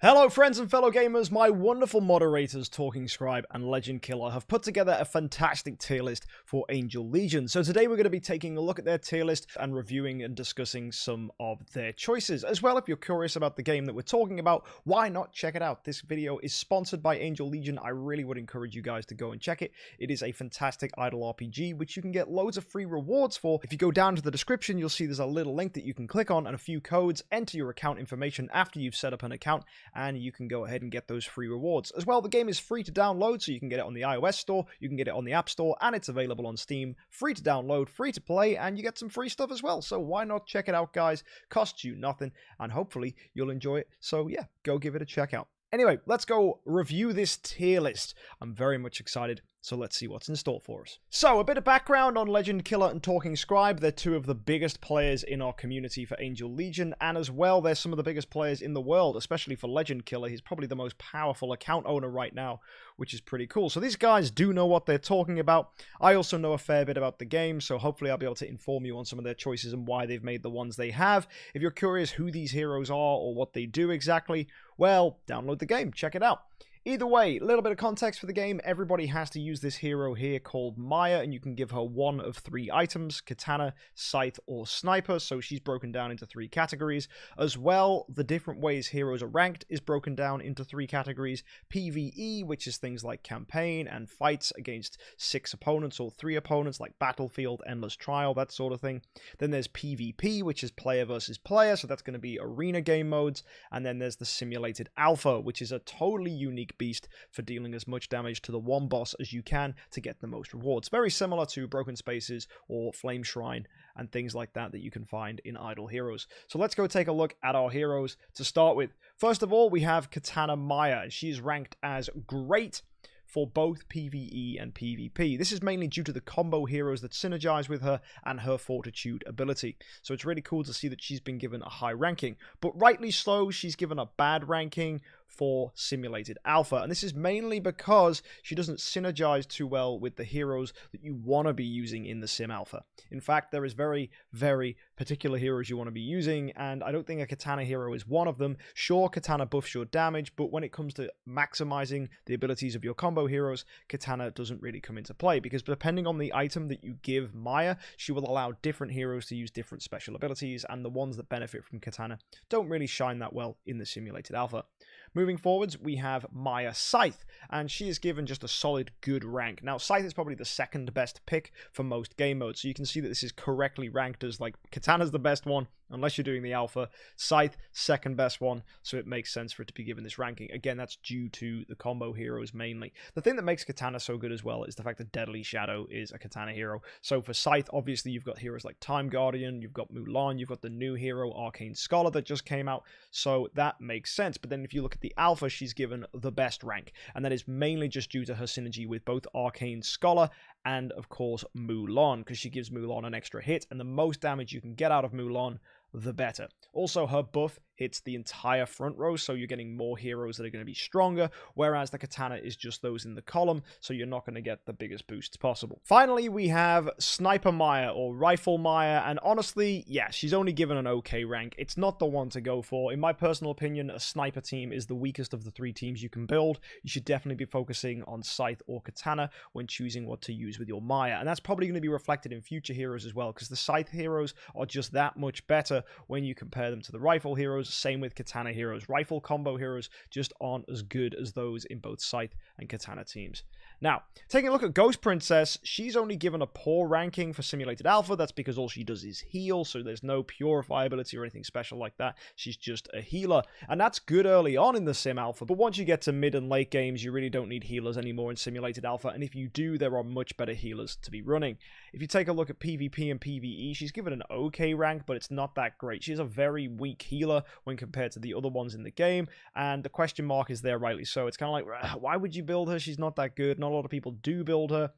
Hello friends and fellow gamers, my wonderful moderators Talking Scribe and Legend Killer have put together a fantastic tier list for Angel Legion. So today we're going to be taking a look at their tier list and reviewing and discussing some of their choices. As well, if you're curious about the game that we're talking about, why not check it out? This video is sponsored by Angel Legion. I really would encourage you guys to go and check it. It is a fantastic idle RPG which you can get loads of free rewards for. If you go down to the description, you'll see there's a little link that you can click on and a few codes. Enter your account information after you've set up an account and you can go ahead and get those free rewards. As well, the game is free to download, so you can get it on the iOS store, you can get it on the App Store, and it's available on Steam. Free to download, free to play, and you get some free stuff as well. So why not check it out, guys? Costs you nothing, and hopefully you'll enjoy it. So yeah, go give it a check out. Anyway, let's go review this tier list. I'm very much excited, so let's see what's in store for us. So, a bit of background on Legend Killer and Talking Scribe. They're two of the biggest players in our community for Angel Legion, and as well, they're some of the biggest players in the world, especially for Legend Killer. He's probably the most powerful account owner right now, which is pretty cool. So these guys do know what they're talking about. I also know a fair bit about the game, so hopefully I'll be able to inform you on some of their choices and why they've made the ones they have. If you're curious who these heroes are or what they do exactly, well, download the game, check it out. Either way, a little bit of context for the game. Everybody has to use this hero here called Maya, and you can give her one of three items: Katana, Scythe, or Sniper, so she's broken down into three categories. As well, the different ways heroes are ranked is broken down into three categories: PvE, which is things like campaign and fights against 6 opponents or 3 opponents, like Battlefield, Endless Trial, that sort of thing. Then there's PvP, which is player versus player, so that's going to be arena game modes. And then there's the Simulated Alpha, which is a totally unique beast for dealing as much damage to the one boss as you can to get the most rewards. Very similar to Broken Spaces or Flame Shrine and things like that that you can find in Idle Heroes. So let's go take a look at our heroes to start with. First of all, we have Katana Maya. She's ranked as Great for both PvE and PvP. This is mainly due to the combo heroes that synergize with her and her Fortitude ability. So it's really cool to see that she's been given a high ranking. But rightly so, she's given a bad ranking for Simulated Alpha. And this is mainly because she doesn't synergize too well with the heroes that you want to be using in the Sim Alpha. In fact, there is very, very particular heroes you want to be using, and I don't think a Katana hero is one of them. Sure, Katana buffs your damage, but when it comes to maximizing the abilities of your combo heroes, Katana doesn't really come into play, because depending on the item that you give Maya, she will allow different heroes to use different special abilities, and the ones that benefit from Katana don't really shine that well in the Simulated Alpha. Moving forwards, we have Maya Scythe, and she is given just a solid good rank. Now, Scythe is probably the second best pick for most game modes, so you can see that this is correctly ranked as, like, Katana's the best one, unless you're doing the alpha. Scythe, second best one, so it makes sense for it to be given this ranking. Again, that's due to the combo heroes mainly. The thing that makes Katana so good as well is the fact that Deadly Shadow is a Katana hero. So for Scythe, obviously, you've got heroes like Time Guardian, you've got Mulan, you've got the new hero, Arcane Scholar, that just came out, so that makes sense. But then if you look at the alpha, she's given the best rank, and that is mainly just due to her synergy with both Arcane Scholar and, of course, Mulan, because she gives Mulan an extra hit, and the most damage you can get out of Mulan, the better. Also, her buff hits the entire front row, so you're getting more heroes that are going to be stronger, whereas the Katana is just those in the column, so you're not going to get the biggest boosts possible. Finally, we have Sniper Maya, or Rifle Maya, and honestly, yeah, she's only given an okay rank. It's not the one to go for. In my personal opinion, a sniper team is the weakest of the 3 teams you can build. You should definitely be focusing on Scythe or Katana when choosing what to use with your Maya, and that's probably going to be reflected in future heroes as well, because the Scythe heroes are just that much better when you compare them to the Rifle heroes. Same with Katana heroes. Rifle combo heroes just aren't as good as those in both Scythe and Katana teams. Now, taking a look at Ghost Princess, she's only given a poor ranking for Simulated Alpha. That's because all she does is heal, so there's no Purify ability or anything special like that. She's just a healer, and that's good early on in the Sim Alpha, but once you get to mid and late games, you really don't need healers anymore in Simulated Alpha, and if you do, there are much better healers to be running. If you take a look at PvP and PvE, she's given an okay rank, but it's not that great. She's a very weak healer when compared to the other ones in the game, and the question mark is there rightly so. It's kind of like, why would you build her? She's not that good. Not a lot of people do build her.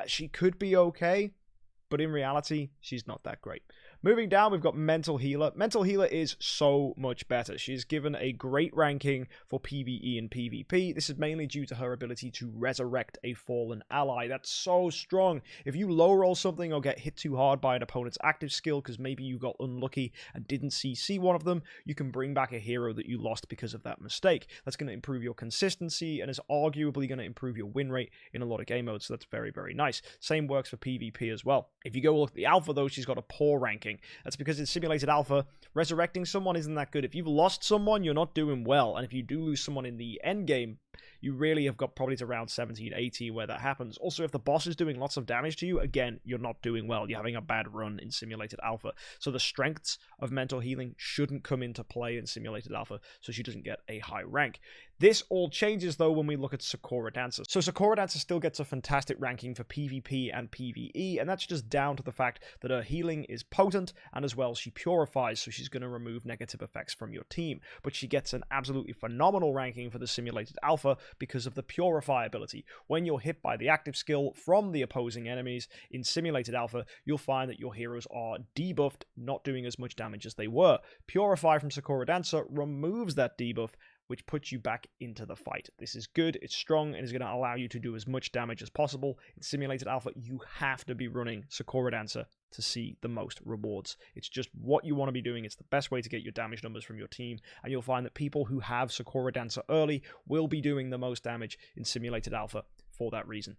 She could be okay, but in reality, she's not that great. Moving down, we've got Mental Healer. Mental Healer is so much better. She's given a great ranking for PvE and PvP. This is mainly due to her ability to resurrect a fallen ally. That's so strong. If you low roll something or get hit too hard by an opponent's active skill because maybe you got unlucky and didn't CC one of them, you can bring back a hero that you lost because of that mistake. That's going to improve your consistency and is arguably going to improve your win rate in a lot of game modes, so that's very, very nice. Same works for PvP as well. If you go look at the alpha, though, she's got a poor ranking. That's because in simulated alpha, resurrecting someone isn't that good. If you've lost someone, you're not doing well, and if you do lose someone in the end game, you really have got probably to round 17, 18 where that happens. Also, if the boss is doing lots of damage to you, again, you're not doing well. You're having a bad run in simulated alpha. So the strengths of mental healing shouldn't come into play in simulated alpha, so she doesn't get a high rank. This all changes, though, when we look at Sakura Dancer. So Sakura Dancer still gets a fantastic ranking for PvP and PvE, and that's just down to the fact that her healing is potent, and as well, she purifies, so she's going to remove negative effects from your team. But she gets an absolutely phenomenal ranking for the simulated alpha because of the Purify ability. When you're hit by the active skill from the opposing enemies in simulated alpha, you'll find that your heroes are debuffed, not doing as much damage as they were. Purify from Sakura Dancer removes that debuff, which puts you back into the fight. This is good, it's strong, and is going to allow you to do as much damage as possible. In simulated alpha, you have to be running Sakura Dancer to see the most rewards. It's just what you want to be doing. It's the best way to get your damage numbers from your team, and you'll find that people who have Sakura Dancer early will be doing the most damage in simulated alpha for that reason.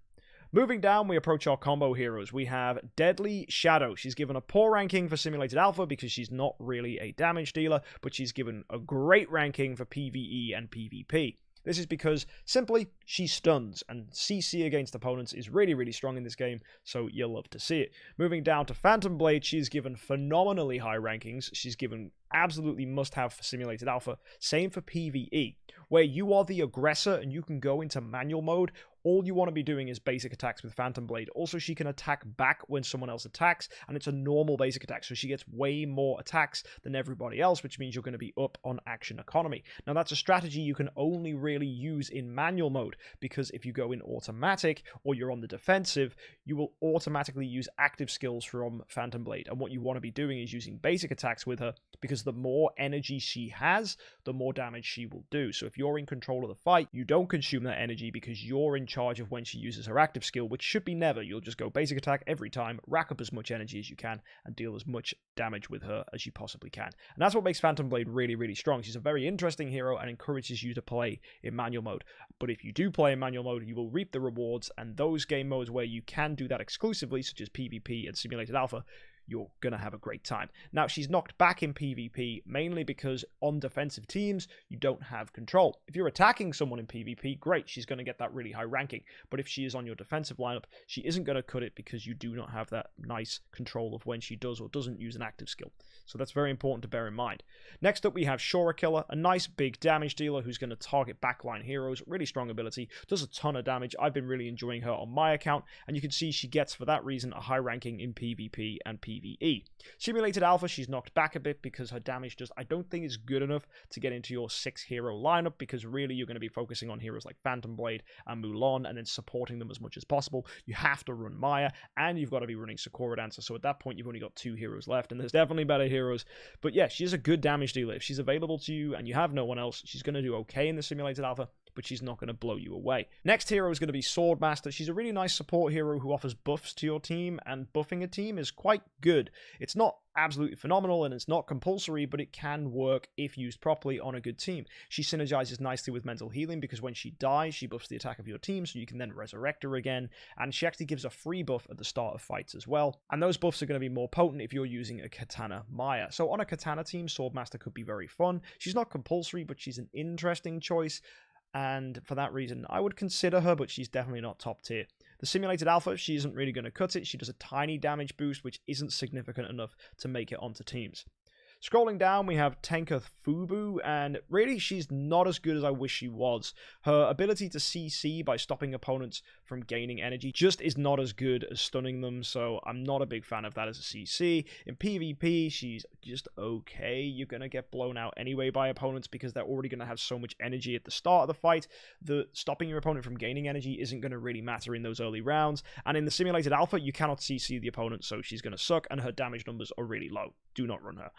Moving down, we approach our combo heroes. We have Deadly Shadow. She's given a poor ranking for Simulated Alpha because she's not really a damage dealer, but she's given a great ranking for PvE and PvP. This is because, simply, she stuns, and CC against opponents is really, really strong in this game, so you'll love to see it. Moving down to Phantom Blade, she's given phenomenally high rankings. She's given absolutely must-have for Simulated Alpha. Same for PvE, where you are the aggressor and you can go into manual mode. All you want to be doing is basic attacks with Phantom Blade. Also, she can attack back when someone else attacks, and it's a normal basic attack, so she gets way more attacks than everybody else, which means you're going to be up on action economy. Now, that's a strategy you can only really use in manual mode, because if you go in automatic, or you're on the defensive, you will automatically use active skills from Phantom Blade, and what you want to be doing is using basic attacks with her, because the more energy she has, the more damage she will do. So if you're in control of the fight, you don't consume that energy because you're in charge of when she uses her active skill, which should be never. You'll just go basic attack every time, rack up as much energy as you can, and deal as much damage with her as you possibly can. And that's what makes Phantom Blade really, really strong. She's a very interesting hero and encourages you to play in manual mode. But if you do play in manual mode, you will reap the rewards, and those game modes where you can do that exclusively, such as PvP and Simulated Alpha, you're going to have a great time. Now, she's knocked back in PvP, mainly because on defensive teams, you don't have control. If you're attacking someone in PvP, great, she's going to get that really high ranking. But if she is on your defensive lineup, she isn't going to cut it because you do not have that nice control of when she does or doesn't use an active skill. So that's very important to bear in mind. Next up, we have Shorakiller, a nice big damage dealer who's going to target backline heroes. Really strong ability, does a ton of damage. I've been really enjoying her on my account, and you can see she gets, for that reason, a high ranking in PvP and PvE. Simulated Alpha, she's knocked back a bit because her damage just, I don't think, is good enough to get into your 6-hero lineup, because really you're going to be focusing on heroes like Phantom Blade and Mulan and then supporting them as much as possible. You have to run Maya, and you've got to be running Sakura Dancer, so at that point you've only got 2 heroes left, and there's definitely better heroes. But yeah, she's a good damage dealer. If she's available to you and you have no one else, she's going to do okay in the Simulated Alpha, but she's not going to blow you away. Next hero is going to be Swordmaster. She's a really nice support hero who offers buffs to your team, and buffing a team is quite good. It's not absolutely phenomenal and it's not compulsory, but it can work if used properly on a good team. She synergizes nicely with mental healing because when she dies, she buffs the attack of your team, so you can then resurrect her again, and she actually gives a free buff at the start of fights as well, and those buffs are going to be more potent if you're using a Katana Maya. So on a Katana team, Swordmaster could be very fun. She's not compulsory, but she's an interesting choice, and for that reason, I would consider her, but she's definitely not top tier. The Simulated Alpha, she isn't really going to cut it. She does a tiny damage boost, which isn't significant enough to make it onto teams. Scrolling down, we have Tenka Fubu, and really she's not as good as I wish she was. Her ability to CC by stopping opponents from gaining energy just is not as good as stunning them, so I'm not a big fan of that as a CC. In PvP, she's just okay. You're going to get blown out anyway by opponents because they're already going to have so much energy at the start of the fight. The stopping your opponent from gaining energy isn't going to really matter in those early rounds, and in the simulated alpha, you cannot CC the opponent, so she's going to suck, and her damage numbers are really low. Do not run her.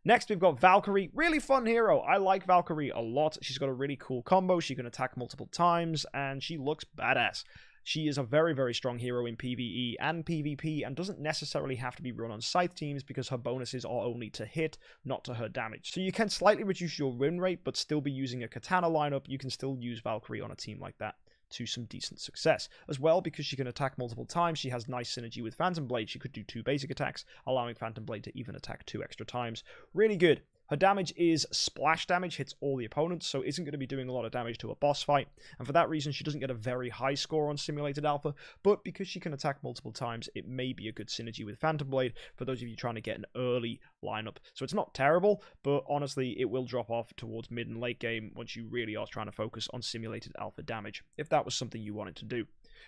Next, we've got Valkyrie. Really fun hero. I like Valkyrie a lot. She's got a really cool combo. She can attack multiple times, and she looks badass. She is a very, very strong hero in PvE and PvP, and doesn't necessarily have to be run on Scythe teams because her bonuses are only to hit, not to her damage. So you can slightly reduce your win rate, but still be using a Katana lineup. You can still use Valkyrie on a team like that to some decent success. As well, because she can attack multiple times, she has nice synergy with Phantom Blade. She could do 2 basic attacks, allowing Phantom Blade to even attack 2 extra times. Really good. Her damage is splash damage, hits all the opponents, so isn't going to be doing a lot of damage to a boss fight, and for that reason she doesn't get a very high score on Simulated Alpha, but because she can attack multiple times, it may be a good synergy with Phantom Blade for those of you trying to get an early lineup. So it's not terrible, but honestly it will drop off towards mid and late game once you really are trying to focus on Simulated Alpha damage, if that was something you wanted to do.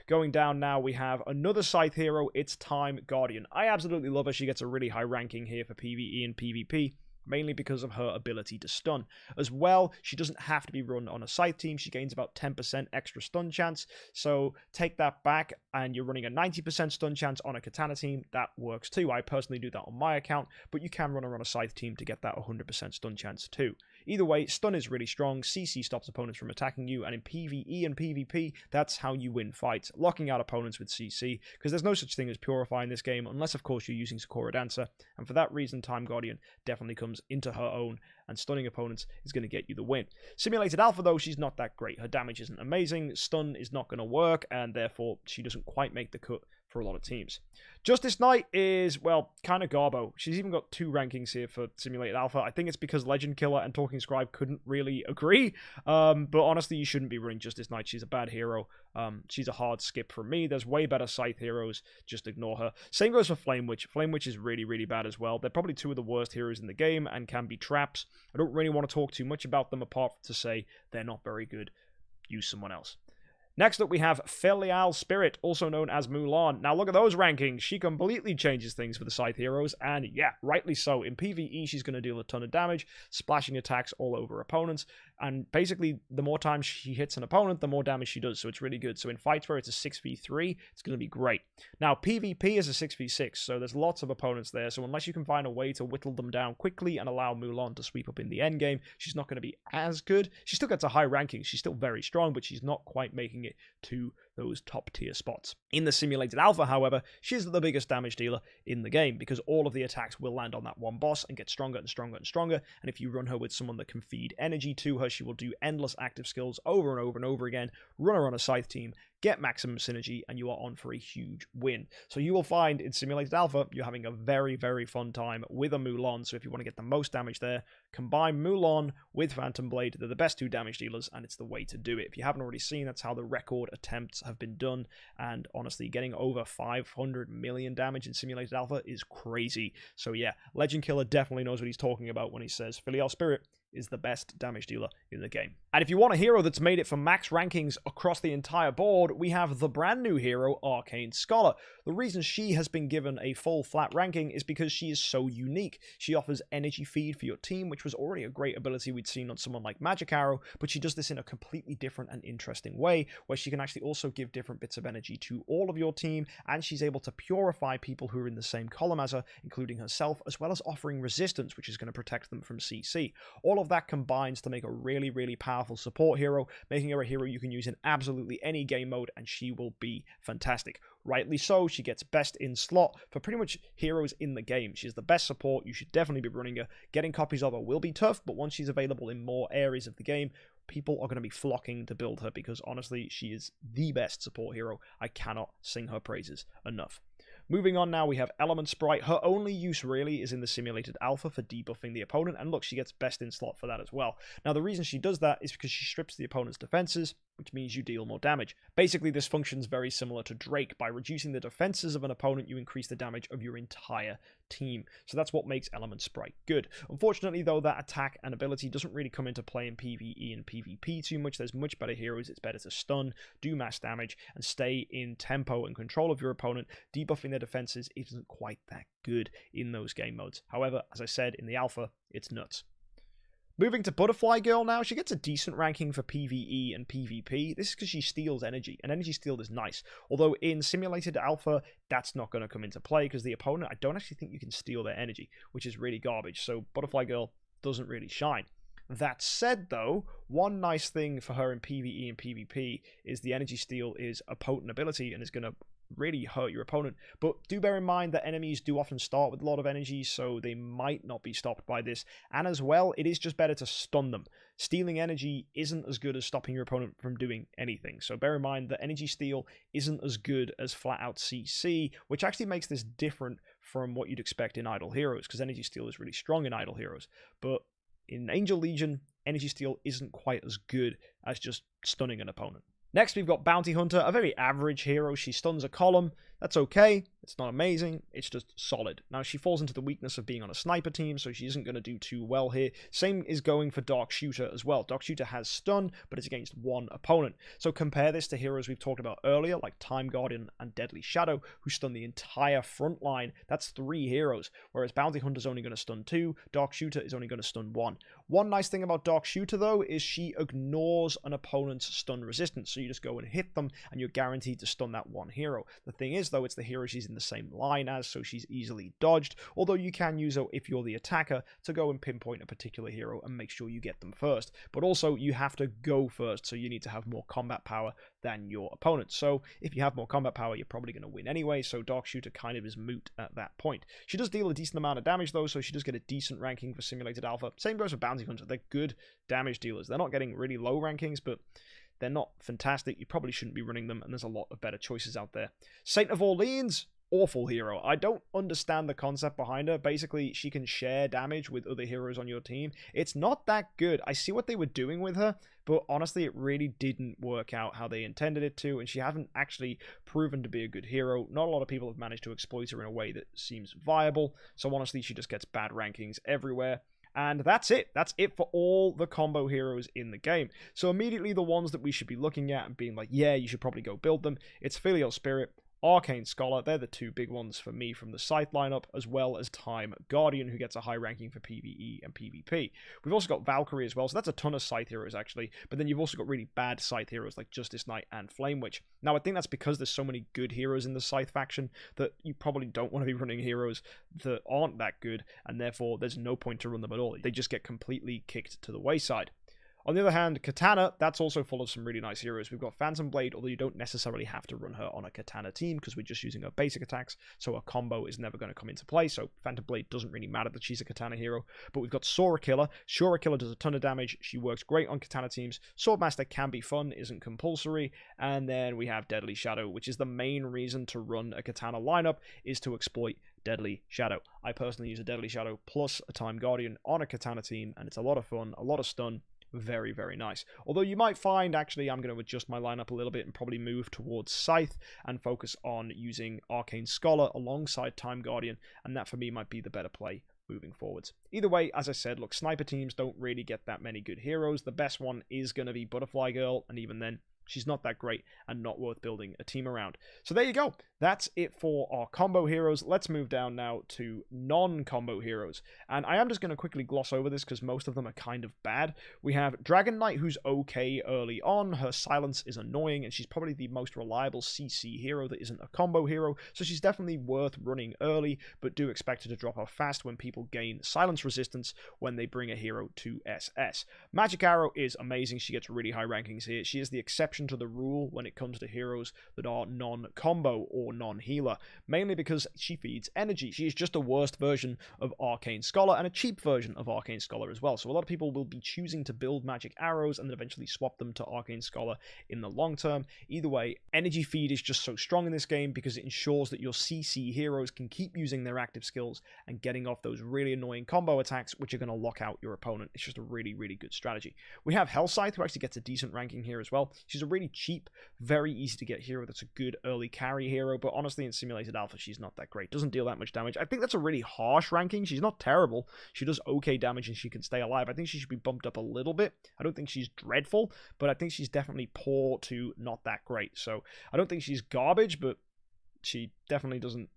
Going down now, we have another Scythe hero, it's Time Guardian. I absolutely love her. She gets a really high ranking here for PvE and PvP, mainly because of her ability to stun. As well, she doesn't have to be run on a Scythe team. She gains about 10% extra stun chance. So take that back and you're running a 90% stun chance on a Katana team. That works too. I personally do that on my account, but you can run her on a Scythe team to get that 100% stun chance too. Either way, stun is really strong. CC stops opponents from attacking you, and in PvE and PvP, that's how you win fights, locking out opponents with CC, because there's no such thing as Purify in this game, unless of course you're using Sakura Dancer, and for that reason, Time Guardian definitely comes into her own, and stunning opponents is going to get you the win. Simulated Alpha, though, she's not that great. Her damage isn't amazing, stun is not going to work, and therefore she doesn't quite make the cut for a lot of teams. Justice Knight is, well, kind of garbo. She's even got 2 rankings here for Simulated Alpha. I think it's because Legend Killer and Talking Scribe couldn't really agree, but honestly, you shouldn't be running Justice Knight. She's a bad hero. She's a hard skip for me. There's way better Scythe heroes. Just ignore her. Same goes for Flame Witch. Flame Witch is really, really bad as well. They're probably 2 of the worst heroes in the game and can be traps. I don't really want to talk too much about them apart from to say they're not very good. Use someone else. Next up, we have Filial Spirit, also known as Mulan. Now, look at those rankings. She completely changes things for the Scythe heroes, and yeah, rightly so. In PvE, she's going to deal a ton of damage, splashing attacks all over opponents, and basically, the more times she hits an opponent, the more damage she does, so it's really good. So in fights where it's a 6v3, it's going to be great. Now, PvP is a 6v6, so there's lots of opponents there, so unless you can find a way to whittle them down quickly and allow Mulan to sweep up in the endgame, she's not going to be as good. She still gets a high ranking, she's still very strong, but she's not quite making it to those top tier spots. In the Simulated Alpha, however, she's the biggest damage dealer in the game because all of the attacks will land on that one boss and get stronger and stronger and stronger, and if you run her with someone that can feed energy to her, she will do endless active skills over and over and over again, run her on a Scythe team, get maximum synergy, and you are on for a huge win. So you will find in Simulated Alpha, you're having a very, very fun time with a Mulan, so if you want to get the most damage there, combine Mulan with Phantom Blade. They're the best 2 damage dealers, and it's the way to do it. If you haven't already seen, that's how the record attempts have been done, and honestly, getting over 500 million damage in Simulated Alpha is crazy. So yeah, Legend Killer definitely knows what he's talking about when he says Filial Spirit is the best damage dealer in the game. And if you want a hero that's made it for max rankings across the entire board, we have the brand new hero, Arcane Scholar. The reason she has been given a full flat ranking is because she is so unique. She offers energy feed for your team, which was already a great ability we'd seen on someone like Magic Arrow, but she does this in a completely different and interesting way, where she can actually also give different bits of energy to all of your team, and she's able to purify people who are in the same column as her, including herself, as well as offering resistance, which is going to protect them from CC. All of that combines to make a really, really powerful support hero, making her a hero you can use in absolutely any game mode, and she will be fantastic. Rightly so, she gets best in slot for pretty much heroes in the game. She's the best support, you should definitely be running her. Getting copies of her will be tough, but once she's available in more areas of the game, people are going to be flocking to build her because honestly, she is the best support hero. I cannot sing her praises enough. Moving on now, we have Element Sprite. Her only use really is in the Simulated Alpha for debuffing the opponent, and look, she gets best in slot for that as well. Now, the reason she does that is because she strips the opponent's defenses, which means you deal more damage. Basically, this functions very similar to Drake. By reducing the defenses of an opponent, you increase the damage of your entire team. So that's what makes Element Sprite good. Unfortunately, though, that attack and ability doesn't really come into play in PvE and PvP too much. There's much better heroes. It's better to stun, do mass damage, and stay in tempo and control of your opponent. Debuffing their defenses isn't quite that good in those game modes. However, as I said, in the alpha, it's nuts. Moving to Butterfly Girl now, she gets a decent ranking for PvE and PvP. This is because she steals energy, and energy steal is nice. Although in Simulated Alpha, that's not going to come into play, because the opponent, I don't actually think you can steal their energy, which is really garbage. So Butterfly Girl doesn't really shine. That said, though, one nice thing for her in PvE and PvP is the energy steal is a potent ability and is going to really hurt your opponent. But do bear in mind that enemies do often start with a lot of energy, so they might not be stopped by this. And as well, it is just better to stun them. Stealing energy isn't as good as stopping your opponent from doing anything. So bear in mind that energy steal isn't as good as flat out CC, which actually makes this different from what you'd expect in Idle Heroes, because energy steal is really strong in Idle Heroes. But in Angel Legion, energy steal isn't quite as good as just stunning an opponent. Next, we've got Bounty Hunter, a very average hero. She stuns a column. That's okay. It's not amazing. It's just solid. Now, she falls into the weakness of being on a sniper team, so she isn't going to do too well here. Same is going for Dark Shooter as well. Dark Shooter has stun, but it's against one opponent. So compare this to heroes we've talked about earlier, like Time Guardian and Deadly Shadow, who stun the entire front line. That's 3 heroes, whereas Bounty Hunter's only going to stun 2. Dark Shooter is only going to stun 1. One nice thing about Dark Shooter, though, is she ignores an opponent's stun resistance. So you just go and hit them, and you're guaranteed to stun that one hero. The thing is, though, it's the hero she's in the same line as, so she's easily dodged, although you can use her if you're the attacker to go and pinpoint a particular hero and make sure you get them first. But also, you have to go first, so you need to have more combat power than your opponent. So if you have more combat power, you're probably going to win anyway, so Dark Shooter kind of is moot at that point. She does deal a decent amount of damage, though, so she does get a decent ranking for Simulated Alpha. Same goes for Bounty Hunter. They're good damage dealers. They're not getting really low rankings, but they're not fantastic. You probably shouldn't be running them, and there's a lot of better choices out there. Saint of Orleans, awful hero. I don't understand the concept behind her. Basically, she can share damage with other heroes on your team. It's not that good. I see what they were doing with her, but honestly, it really didn't work out how they intended it to, and she hasn't actually proven to be a good hero. Not a lot of people have managed to exploit her in a way that seems viable, so honestly, she just gets bad rankings everywhere. And that's it. That's it for all the combo heroes in the game. So immediately the ones that we should be looking at and being like, yeah, you should probably go build them. It's Filial Spirit, Arcane Scholar. They're the 2 big ones for me from the Scythe lineup, as well as Time Guardian, who gets a high ranking for PvE and PvP. We've also got Valkyrie as well, so that's a ton of Scythe heroes actually, but then you've also got really bad Scythe heroes like Justice Knight and Flame Witch. Now I think that's because there's so many good heroes in the Scythe faction that you probably don't want to be running heroes that aren't that good, and therefore there's no point to run them at all. They just get completely kicked to the wayside. On the other hand, Katana, that's also full of some really nice heroes. We've got Phantom Blade, although you don't necessarily have to run her on a Katana team because we're just using her basic attacks, so a combo is never going to come into play, so Phantom Blade doesn't really matter that she's a Katana hero. But we've got Shorakiller. Shorakiller does a ton of damage. She works great on Katana teams. Swordmaster can be fun, isn't compulsory. And then we have Deadly Shadow, which is the main reason to run a Katana lineup, is to exploit Deadly Shadow. I personally use a Deadly Shadow plus a Time Guardian on a Katana team, and it's a lot of fun, a lot of stun. Very, very nice. Although you might find, actually, I'm going to adjust my lineup a little bit and probably move towards Scythe and focus on using Arcane Scholar alongside Time Guardian, and that for me might be the better play moving forwards. Either way, as I said, look, sniper teams don't really get that many good heroes. The best one is going to be Butterfly Girl, and even then, she's not that great and not worth building a team around. So there you go. That's it for our combo heroes. Let's move down now to non-combo heroes. And I am just going to quickly gloss over this because most of them are kind of bad. We have Dragon Knight, who's okay early on. Her silence is annoying, and she's probably the most reliable CC hero that isn't a combo hero. So she's definitely worth running early, but do expect her to drop off fast when people gain silence resistance when they bring a hero to SS. Magic Arrow is amazing. She gets really high rankings here. She is the exception to the rule when it comes to heroes that are non-combo or non-healer, mainly because she feeds energy. She is just a worst version of Arcane Scholar and a cheap version of Arcane Scholar as well. So a lot of people will be choosing to build magic arrows and then eventually swap them to Arcane Scholar in the long term. Either way, energy feed is just so strong in this game because it ensures that your CC heroes can keep using their active skills and getting off those really annoying combo attacks, which are going to lock out your opponent. It's just a really, really good strategy. We have Hellcythe, who actually gets a decent ranking here as well. She's a really cheap, very easy to get hero that's a good early carry hero, but honestly in Simulated Alpha she's not that great. Doesn't deal that much damage. I think that's a really harsh ranking. She's not terrible. She does okay damage and she can stay alive. I think she should be bumped up a little bit. I don't think she's dreadful, but I think she's definitely poor to not that great. So I don't think she's garbage, but she definitely doesn't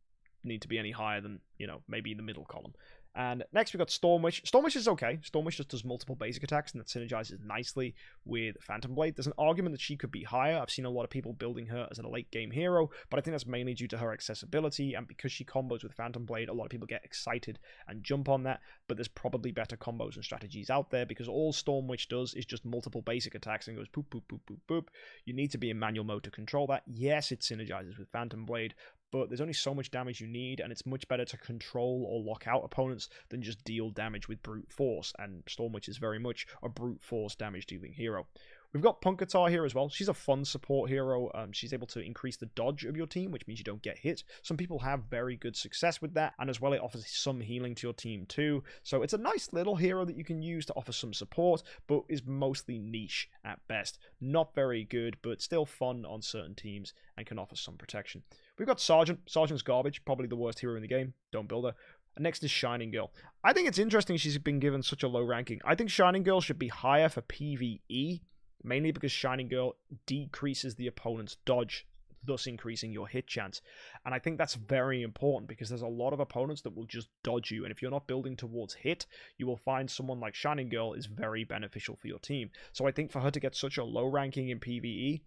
need to be any higher than, you know, maybe in the middle column. And next we've got Stormwish. Stormwish is okay. Stormwish just does multiple basic attacks and that synergizes nicely with Phantom Blade. There's an argument that she could be higher. I've seen a lot of people building her as a late game hero, but I think that's mainly due to her accessibility, and because she combos with Phantom Blade, a lot of people get excited and jump on that, but there's probably better combos and strategies out there, because all Stormwish does is just multiple basic attacks and goes boop, boop, boop, boop, boop. You need to be in manual mode to control that. Yes, it synergizes with Phantom Blade, but there's only so much damage you need, and it's much better to control or lock out opponents than just deal damage with brute force, and Stormwitch is very much a brute force damage dealing hero. We've got Punkatar here as well. She's a fun support hero. She's able to increase the dodge of your team, which means you don't get hit. Some people have very good success with that, and as well it offers some healing to your team too. So it's a nice little hero that you can use to offer some support, but is mostly niche at best. Not very good, but still fun on certain teams and can offer some protection. We've got Sergeant. Sergeant's garbage, probably the worst hero in the game. Don't build her. Next is Shining Girl. I think it's interesting she's been given such a low ranking. I think Shining Girl should be higher for PvE, mainly because Shining Girl decreases the opponent's dodge, thus increasing your hit chance. And I think that's very important, because there's a lot of opponents that will just dodge you, and if you're not building towards hit, you will find someone like Shining Girl is very beneficial for your team. So I think for her to get such a low ranking in PvE,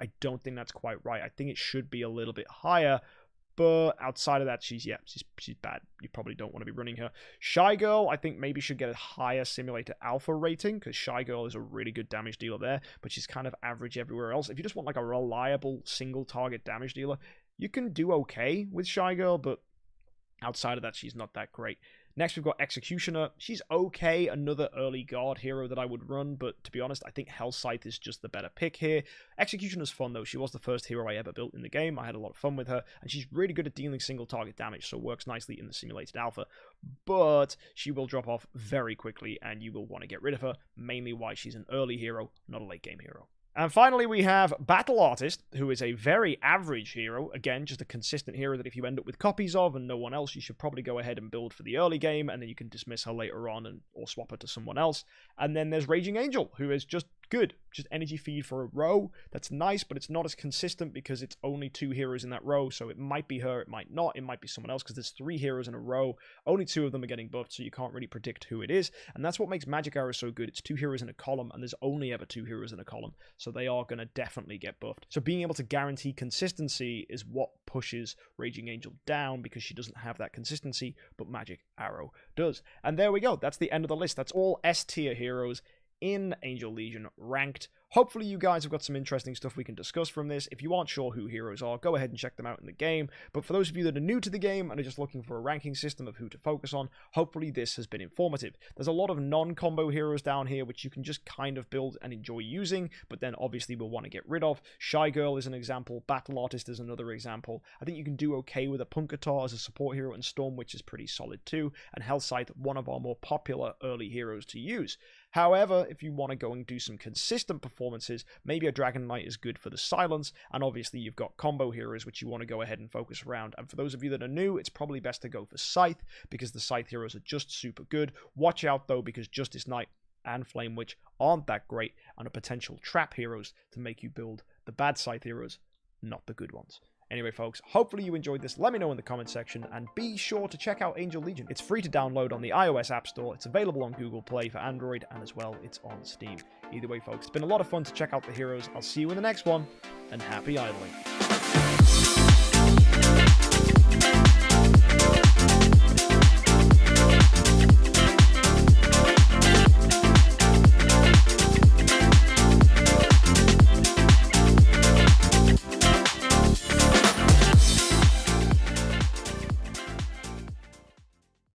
I don't think that's quite right. I think it should be a little bit higher, but outside of that, she's bad. You probably don't want to be running her. Shy Girl, I think maybe should get a higher Simulator Alpha rating, because Shy Girl is a really good damage dealer there, but she's kind of average everywhere else. If you just want like a reliable single target damage dealer, you can do okay with Shy Girl, but outside of that, she's not that great. Next, we've got Executioner. She's okay, another early guard hero that I would run, but to be honest, I think Hellcythe is just the better pick here. Executioner's fun, though. She was the first hero I ever built in the game. I had a lot of fun with her, and she's really good at dealing single target damage, so works nicely in the Simulated Alpha, but she will drop off very quickly, and you will want to get rid of her, mainly why she's an early hero, not a late game hero. And finally, we have Battle Artist, who is a very average hero. Again, just a consistent hero that if you end up with copies of and no one else, you should probably go ahead and build for the early game, and then you can dismiss her later on or swap her to someone else. And then there's Raging Angel, who is just good. Just energy feed for a row. That's nice, but it's not as consistent because it's only 2 heroes in that row, so it might be her, it might not, it might be someone else, because there's 3 heroes in a row. Only 2 of them are getting buffed, so you can't really predict who it is, and that's what makes Magic Arrow so good. It's 2 heroes in a column, and there's only ever 2 heroes in a column, so they are going to definitely get buffed. So being able to guarantee consistency is what pushes Raging Angel down, because she doesn't have that consistency, but Magic Arrow does. And there we go. That's the end of the list. That's all S-tier heroes in Angel Legion ranked. Hopefully you guys have got some interesting stuff we can discuss from this. If you aren't sure who heroes are, go ahead and check them out in the game. But for those of you that are new to the game and are just looking for a ranking system of who to focus on, hopefully this has been informative. There's a lot of non-combo heroes down here which you can just kind of build and enjoy using, but then obviously we'll want to get rid of. Shy Girl is an example. Battle Artist is another example. I think you can do okay with a Punkatar as a support hero, and Stormwitch is pretty solid too, and Hellcythe, one of our more popular early heroes to use. However, if you want to go and do some consistent performances, maybe a Dragon Knight is good for the silence, and obviously you've got combo heroes which you want to go ahead and focus around. And for those of you that are new, it's probably best to go for Scythe, because the Scythe heroes are just super good. Watch out though, because Justice Knight and Flame Witch aren't that great, and are potential trap heroes to make you build the bad Scythe heroes, not the good ones. Anyway, folks, hopefully you enjoyed this. Let me know in the comment section, and be sure to check out Angel Legion. It's free to download on the iOS App Store. It's available on Google Play for Android, and as well, it's on Steam. Either way, folks, it's been a lot of fun to check out the heroes. I'll see you in the next one, and happy idling.